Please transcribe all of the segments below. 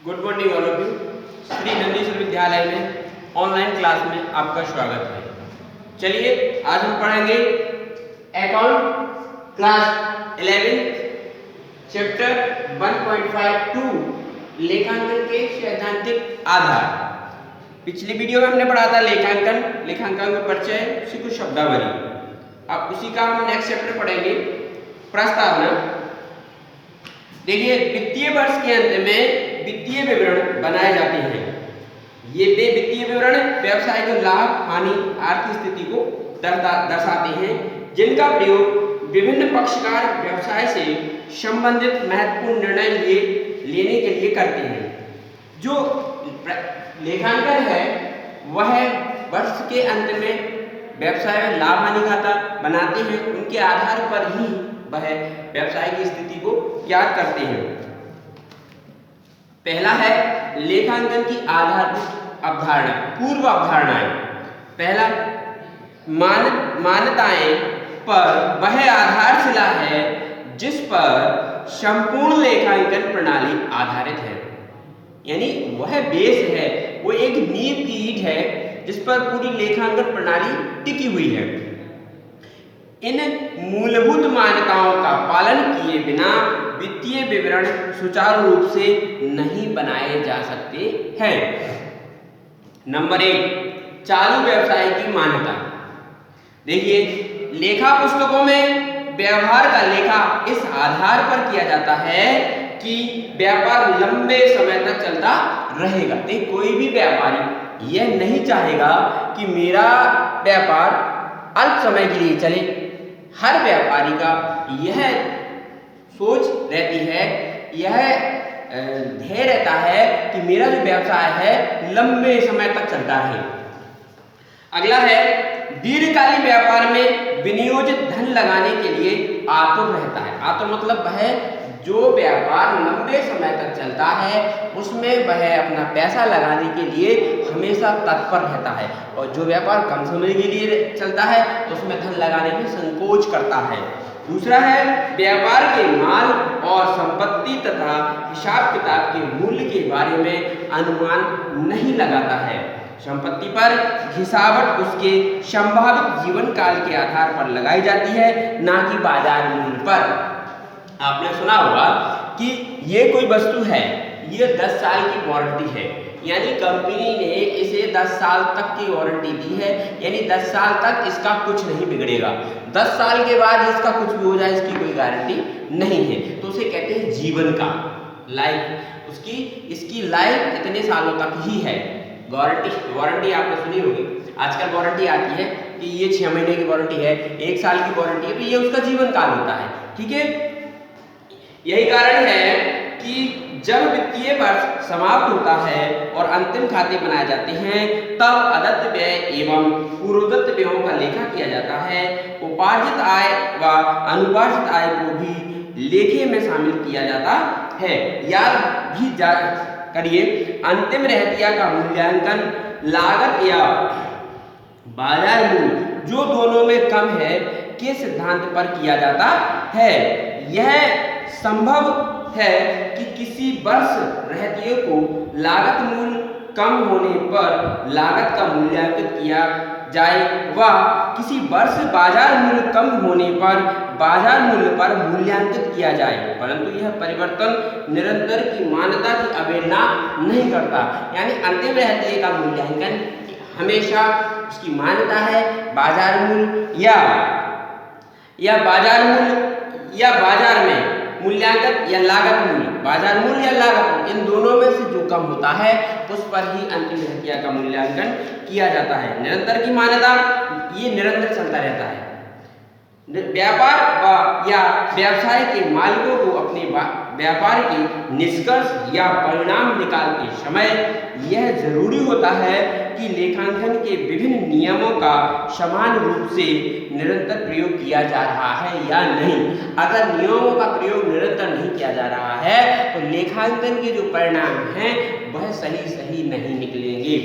Good morning all of you. Shri Nandishwar विद्यालय में online class में आपका स्वागत है। चलिए आज हम पढ़ेंगे अकाउंट क्लास 11 चैप्टर 1.52 लेखांकन के सैद्धांतिक आधार। पिछली वीडियो में हमने पढ़ा था लेखांकन का परिचय, उसी को शब्दावली। अब उसी का हम नेक्स्ट चैप्टर पढ़ेंगे प्रस्तावना। देखिए, वित्तीय वर्ष के अंत में वित्तीय विवरण बनाए जाते हैं। ये वित्तीय विवरण व्यवसाय के लाभ, हानि, आर्थिक स्थिति को दर्शाते हैं, जिनका प्रयोग विभिन्न पक्षकार व्यवसाय से संबंधित महत्वपूर्ण निर्णय लेने के लिए करते हैं। जो लेखांकन है वह वर्ष के अंत में व्यवसाय में लाभ हानि खाता बनाते हैं, उनके आधार पर ही वह व्यवसाय की स्थिति को ज्ञात करते हैं। पहला है लेखांकन की आधारभूत अवधारणा, पूर्व अवधारणाएं। पहला, मान्यताएं पर वह आधारशिला है जिस पर संपूर्ण लेखांकन प्रणाली आधारित है। यानी वह बेस है, वो एक नींव की ईंट है जिस पर पूरी लेखांकन प्रणाली टिकी हुई है। इन मूलभूत मान्यताओं का पालन किए बिना वित्तीय विवरण सुचारू रूप से नहीं बनाए जा सकते हैं। नंबर 1, चालू व्यवसाय की मान्यता। देखिए, लेखा पुस्तकों में व्यवहार का लेखा इस आधार पर किया जाता है कि व्यापार लंबे समय तक चलता रहेगा। देखिए, कोई भी व्यापारी यह नहीं चाहेगा कि मेरा व्यापार अल्प समय के लिए चले। हर व्यापारी का यह सोच रहती है, यह ध्येय रहता है कि मेरा जो व्यवसाय है लंबे समय तक चलता रहे। अगला है, दीर्घकालीन व्यापार में विनियोजित धन लगाने के लिए आतुर रहता है। आतुर मतलब वह जो व्यापार लंबे समय तक चलता है उसमें वह अपना पैसा लगाने के लिए हमेशा तत्पर रहता है, और जो व्यापार कम समय के लिए चलता है तो उसमें धन लगाने में संकोच करता है। दूसरा है, व्यापार के माल और संपत्ति तथा हिसाब किताब के मूल्य के बारे में अनुमान नहीं लगाता है। संपत्ति पर घिसावट उसके संभावित जीवन काल के आधार पर लगाई जाती है, ना कि बाजार मूल्य पर। आपने सुना होगा कि ये कोई वस्तु है, ये 10 साल की वारंटी है, यानी कंपनी ने इसे 10 साल तक की वारंटी दी है, यानी 10 साल तक इसका कुछ नहीं बिगड़ेगा। 10 साल के बाद इसका कुछ भी हो जाए इसकी कोई गारंटी नहीं है, तो उसे कहते हैं जीवन का लाइफ। इसकी लाइफ इतने सालों तक ही है। वारंटी आपने सुनी होगी, आजकल वारंटी आती है कि ये 6 महीने की वारंटी है, 1 साल की वारंटी है, तो ये उसका जीवन काल होता है। ठीक है, यही कारण है कि जब वित्तीय वर्ष समाप्त होता है और अंतिम खाते बनाए जाते हैं, तब अदत्त व्यय एवं पूर्वदत्त व्ययों का लेखा किया जाता है। उपार्जित आय व अनुपार्जित आय को भी लेखे में शामिल किया जाता है। याद भी करिए, अंतिम रहतिया का मूल्यांकन लागत या बाजार मूल्य, जो दोनों में कम है, के सिद्धांत पर किया जाता है। यह संभव है कि किसी वर्ष रहतिये को लागत मूल्य कम होने पर लागत का मूल्यांकन किया जाए व किसी वर्ष बाजार मूल्य कम होने पर बाजार मूल्य पर मूल्यांकित किया जाए, परंतु यह परिवर्तन निरंतर की मान्यता की अवहेलना नहीं करता। यानी अंतिम रहतिये का मूल्यांकन हमेशा उसकी मान्यता है बाजार मूल्य या बाजार मूल्य या बाजार में मूल्यांकन या लागत मूल्य, बाजार मूल्य या लागत मूल्य, इन दोनों में से जो कम होता है उस पर ही अंतिम रहतिया का मूल्यांकन किया जाता है। निरंतर की मान्यता ये निरंतर चलता रहता है। व्यापार या व्यवसाय के मालिकों को अपने व्यापार के निष्कर्ष या परिणाम निकालते समय यह जरूरी होता है कि लेखांकन के विभिन्न नियमों का समान रूप से निरंतर प्रयोग किया जा रहा है या नहीं। अगर नियमों का प्रयोग निरंतर नहीं किया जा रहा है तो लेखांकन के जो परिणाम हैं वह सही नहीं निकलेंगे।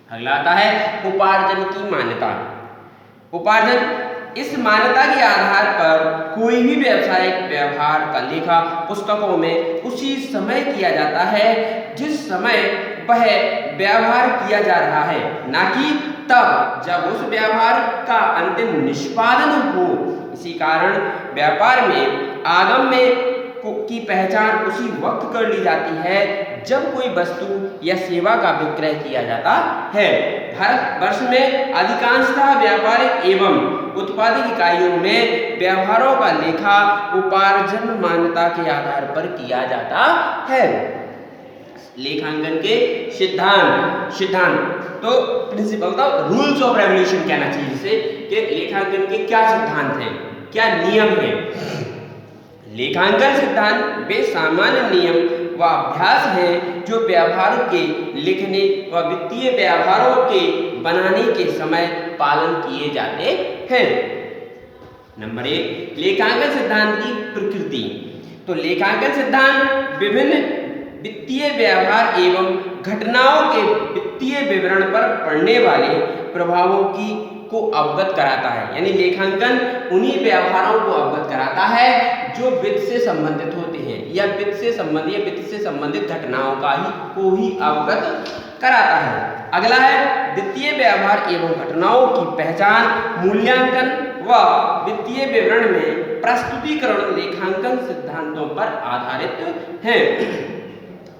अगला आता है उपार्जन की मान्यता। उपार्जन इस मान्यता के आधार पर कोई भी व्यावसायिक व्यवहार का लेखा पुस्तकों में उसी समय किया जाता है जिस समय वह व्यवहार किया जा रहा है, ना कि तब जब उस व्यवहार का अंतिम निष्पादन हो। इसी कारण व्यापार में आगम में की पहचान उसी वक्त कर ली जाती है जब कोई वस्तु या सेवा का विक्रय किया जाता है। भारतवर्ष में अधिकांशतः व्यापारिक एवं उत्पादक इकाइयों में व्यवहारों का लेखा उपार्जन मान्यता के आधार पर किया जाता है। लेखांकन के सिद्धांत तो प्रिंसिपल था, रूल्स ऑफ रेगुलेशन कहना चाहिए जिसे, कि लेखांकन के क्या सिद्धांत हैं, क्या नियम हैं। लेखांकन सिद्धांत वे सामान्य नियम व अभ्यास हैं जो व्यवहारों के लिखने व वित्तीय व्यवहारों के बनाने के समय पालन किए जाते हैं। नंबर 1, लेखांकन सिद्धांत की प्रकृति। तो लेखांकन सिद्धांत विभिन्न वित्तीय व्यवहार एवं घटनाओं के वित्तीय विवरण पर पड़ने वाले प्रभावों को अवगत कराता है। यानी लेखांकन उन्हीं व्यवहारों को अवगत कराता है जो वित्त से संबंधित होते हैं या वित्त से संबंधित घटनाओं को ही अवगत कराता है। अगला है वित्तीय व्यवहार एवं घटनाओं की पहचान, मूल्यांकन व वित्तीय विवरण में प्रस्तुतिकरण लेखांकन सिद्धांतों पर आधारित है।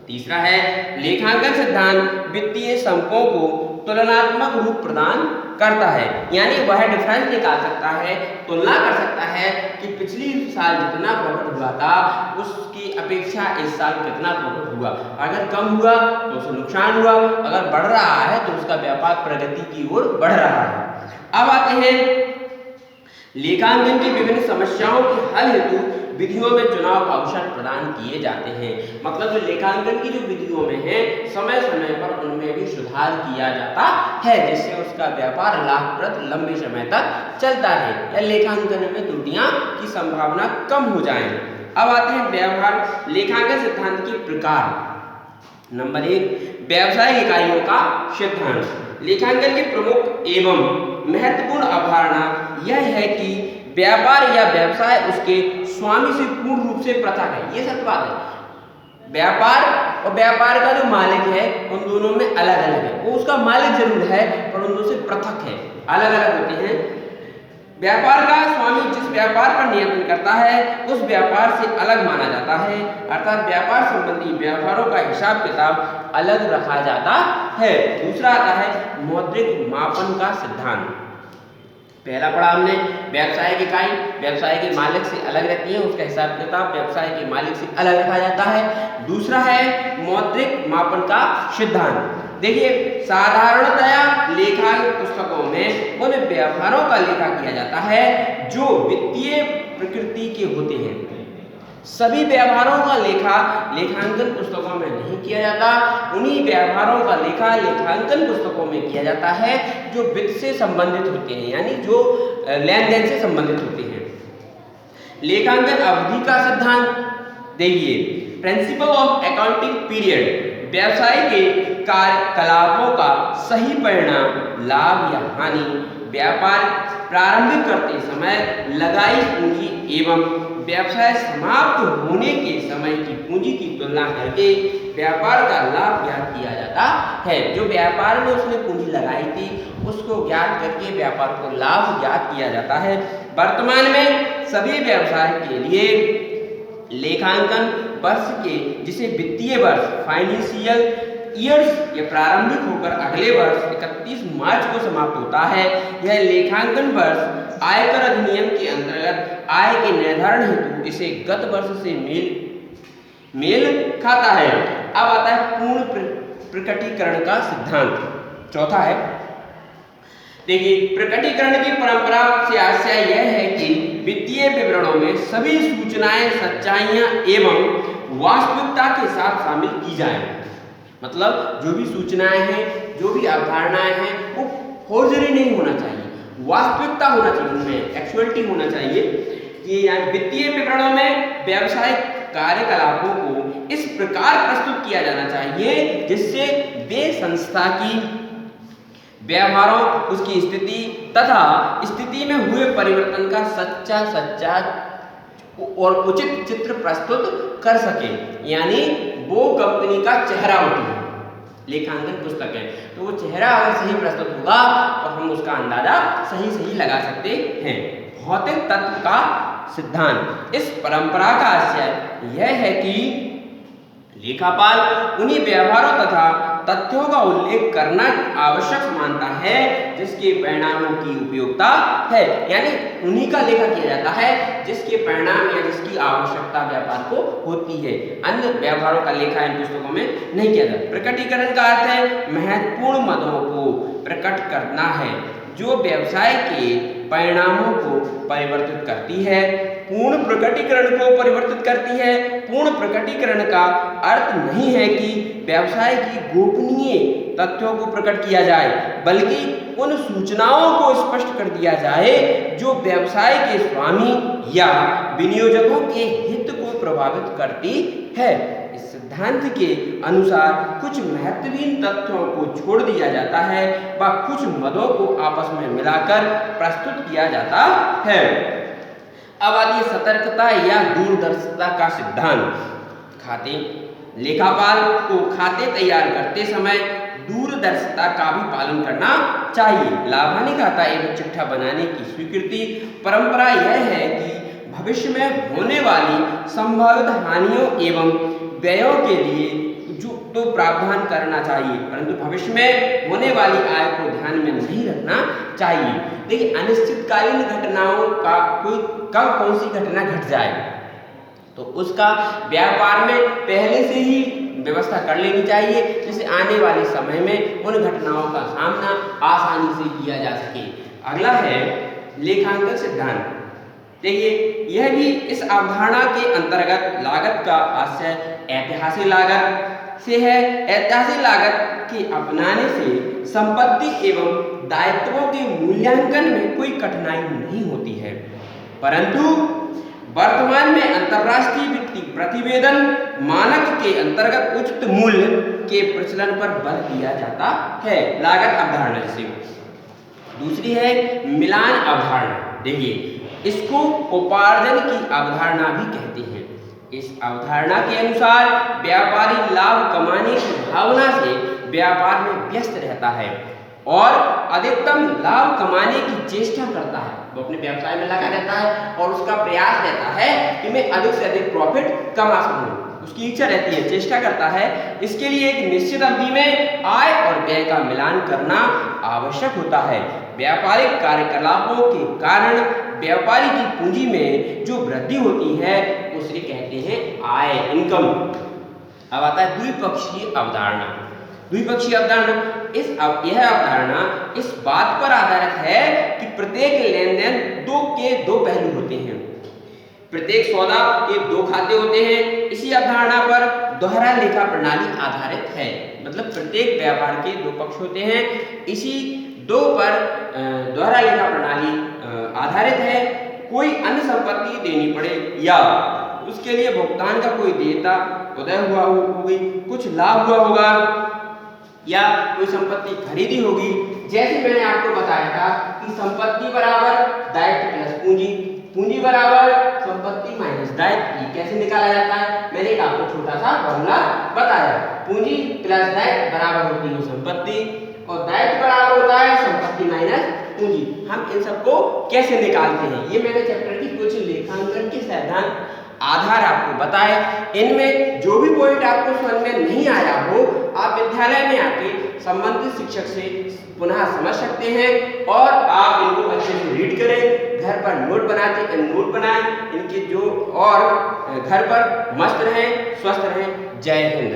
तीसरा है लेखांकन सिद्धांत वित्तीय संकों को तुलनात्मक रूप प्रदान करता है। यानी वह डिफरेंस निकाल सकता है, तुलना कर सकता है कि पिछली साल जितना प्रॉफिट हुआ था उसकी अपेक्षा इस साल कितना प्रॉफिट हुआ। अगर कम हुआ तो उसे नुकसान हुआ, अगर बढ़ रहा है तो उसका व्यापार प्रगति की ओर बढ़ रहा है। अब आते हैं लेखांकन की विभिन्न समस्याओं के हल हेतु विधियों में चुनाव अवसर प्रदान किए जाते हैं। मतलब जो लेखांकन की जो विधियों में है समय समय पर उनमें भी सुधार किया जाता है जिससे उसका व्यापार लाभप्रद लंबे समय तक चलता है या लेखांकन में त्रुटियां की संभावना कम हो जाए। अब आते हैं व्यवहार लेखांकन सिद्धांत के प्रकार। नंबर 1, व्यावसायिक इकाइयों का सिद्धांत। लेखांकन की प्रमुख एवं महत्वपूर्ण अवधारणा यह है कि व्यापार या व्यवसाय उसके स्वामी से पूर्ण रूप से पृथक है। ये सत्य बात है। व्यापार और व्यापार का जो मालिक है उन दोनों में अलग अलग है। वो उसका मालिक जरूर है पर उन दोनों से पृथक है, अलग अलग होते हैं। व्यापार का स्वामी जिस व्यापार पर नियंत्रण करता है उस व्यापार से अलग माना जाता है, अर्थात व्यापार संबंधी व्यवहारों का हिसाब किताब अलग रखा जाता है। दूसरा आता है मौद्रिक मापन का सिद्धांत। पहला पढ़ा हमने व्यवसाय की इकाई व्यवसाय के मालिक से अलग रहती है, उसका हिसाब किताब व्यवसाय के मालिक से अलग रखा जाता है। दूसरा है मौद्रिक मापन का सिद्धांत। देखिए साधारणतया लेखा पुस्तकों में उन व्यवहारों का लेखा किया जाता है जो वित्तीय प्रकृति के होते हैं। सभी व्यवहारों का लेखा लेखांकन पुस्तकों में नहीं किया जाता। उन्हीं व्यवहारों का लेखा लेखांकन पुस्तकों में किया जाता है जो वित्त से संबंधित होते हैं, यानी जो लेन देन से संबंधित होते हैं। लेखांकन अवधि का सिद्धांत देखिए प्रिंसिपल ऑफ अकाउंटिंग पीरियड। व्यवसाय के कार्यकलापों का सही परिणाम लाभ या हानि व्यापार प्रारंभिक करते समय लगाई पूंजी एवं व्यवसाय समाप्त होने के समय की पूंजी की तुलना करके व्यापार का लाभ ज्ञात किया जाता है। जो व्यापार में उसने पूंजी लगाई थी उसको ज्ञात करके व्यापार को लाभ ज्ञात किया जाता है। वर्तमान में सभी व्यवसाय के लिए लेखांकन वर्ष के जिसे वित्तीय वर्ष फाइनेंशियल ईयर्स ये प्रारंभिक होकर अगले वर्ष 31 मार्च को समाप्त होता है। यह लेखांकन वर्ष आयकर अधिनियम के अंतर्गत आय के निर्धारण हेतु इसे गत वर्ष से मेल खाता है। अब आता है पूर्ण प्रकटीकरण का सिद्धांत। चौथा है देखिए प्रकटीकरण की परंपरा से आशय यह है कि वित्तीय विवरणों में सभी सूचनाएं सच्चाइयां एवं वास्तविकता के साथ शामिल की जाएं। मतलब जो भी सूचनाएं हैं जो भी अवधारणाएं हैं वो फोर्जरी नहीं होना चाहिए, वास्तविकता होना चाहिए, उनमें एक्चुअलिटी होना चाहिए। कि वित्तीय विवरणों में व्यावसायिक कार्यकलापों को इस प्रकार प्रस्तुत किया जाना चाहिए जिससे वे संस्था की व्यवहारों, उसकी स्थिति तथा स्थिति में हुए परिवर्तन का सच्चा और उचित चित्र प्रस्तुत कर सके। यानी वो कंपनी का चेहरा होती है लेखांकन पुस्तक है, तो वो चेहरा अगर सही प्रस्तुत होगा तो हम उसका अंदाजा सही लगा सकते हैं। भौतिक तत्व का सिद्धांत। इस परंपरा का आशय यह है कि लेखापाल उन्हीं व्यवहारों तथा तथ्यों का उल्लेख करना आवश्यक मानता है जिसके परिणामों की उपयोगिता है। यानी उन्हीं का लेखा किया जाता है जिसके परिणाम या जिसकी आवश्यकता व्यापार को होती है। अन्य व्यवहारों का लेखा इन पुस्तकों में नहीं किया जाता। प्रकटीकरण का अर्थ है महत्वपूर्ण मदों को प्रकट करना है जो व्यवसाय के परिणामों को परिवर्तित करती है। पूर्ण प्रकटीकरण को परिवर्तित करती है। पूर्ण प्रकटीकरण का अर्थ नहीं है कि व्यवसाय की गोपनीय तथ्यों को प्रकट किया जाए, बल्कि उन सूचनाओं को स्पष्ट कर दिया जाए जो व्यवसाय के स्वामी या विनियोजकों के हित को प्रभावित करती है। इस सिद्धांत के अनुसार कुछ महत्वहीन तथ्यों को छोड़ दिया जाता है व कुछ मदों को आपस में मिलाकर प्रस्तुत किया जाता है। अब आती है सतर्कता या दूरदर्शिता का सिद्धांत। खाते लेखापाल को खाते तैयार करते समय दूरदर्शिता का भी पालन करना चाहिए। लाभानी खाता एवं चिट्ठा बनाने की स्वीकृति परंपरा यह है कि भविष्य में होने वाली संभावित हानियों एवं व्ययों के लिए जो तो प्रावधान करना चाहिए, परंतु भविष्य में होने वाली आय को ध्यान में नहीं रखना चाहिए। देखिए, अनिश्चितकालीन घटनाओं का कब कौन सी घटना घट जाए तो उसका व्यापार में पहले से ही व्यवस्था कर लेनी चाहिए, जिससे आने वाले समय में उन घटनाओं का सामना आसानी से किया जा सके। अगला है लेखांकन सिद्धांत। देखिए, यह भी इस अवधारणा के अंतर्गत लागत का आशय ऐतिहासिक लागत से है। ऐतिहासिक लागत के अपनाने से संपत्ति एवं दायित्वों के मूल्यांकन में कोई कठिनाई नहीं होती है, परंतु वर्तमान में अंतरराष्ट्रीय वित्तीय प्रतिवेदन मानक के अंतर्गत उचित मूल्य के प्रचलन पर बल दिया जाता है। लागत अवधारणा से दूसरी है मिलान अवधारणा। देखिए, इसको उपार्जन की अवधारणा भी कहते हैं। इस अवधारणा के अनुसार व्यापारी लाभ कमाने की भावना से व्यापार में व्यस्त रहता है और अधिकतम लाभ कमाने की चेष्टा करता है। वो अपने व्यवसाय में लगा रहता है और उसका प्रयास रहता है कि मैं अधिक से अधिक प्रॉफिट कमा सकूं। उसकी इच्छा रहती है, चेष्टा करता है। इसके लिए एक निश्चित अवधि में आय और व्यय का मिलान करना आवश्यक होता है। व्यापारिक कार्यकलापों के कारण व्यापारी की पूंजी में जो वृद्धि होती है उसे कहते हैं आय, इनकम। अब आता है द्विपक्षीय अवधारणा। द्विपक्षीय अवधारणा यह अवधारणा इस बात पर आधारित है कि प्रत्येक लेन देन दो पहलू होते हैं। प्रत्येक सौदा के दो खाते होते हैं। इसी अवधारणा पर दोहरा लेखा प्रणाली आधारित है। मतलब प्रत्येक व्यवहार के दो पक्ष होते हैं। इसी दो पर दोहरा लेखा प्रणाली आधारित है। कोई अन्य संपत्ति देनी पड़े या उसके लिए भुगतान का कोई देयता उदय हुआ होगी, कुछ लाभ हुआ होगा या कोई संपत्ति खरीदी होगी। जैसे मैंने आपको बताया था कि संपत्ति बराबर दायित्व प्लस पूंजी, पूंजी बराबर संपत्ति माइनस दायित्व। कैसे निकाला जाता है मैंने एक आपको छोटा सा फॉर्मूला बताया। पूंजी प्लस दायित्व बराबर होती है संपत्ति और दायित्व बराबर होता है संपत्ति माइनस पूंजी। हम इन सबको कैसे निकालते हैं ये मैंने चैप्टर की कुछ लेखांकन के सिद्धांत आधार आपको बताए। इनमें जो भी पॉइंट आपको समझ में नहीं आया हो आप विद्यालय में आके संबंधित शिक्षक से पुनः समझ सकते हैं और आप इनको अच्छे से रीड करें, घर पर नोट बनाएं इनके जो, और घर पर मस्त रहें, स्वस्थ रहें। जय हिंद।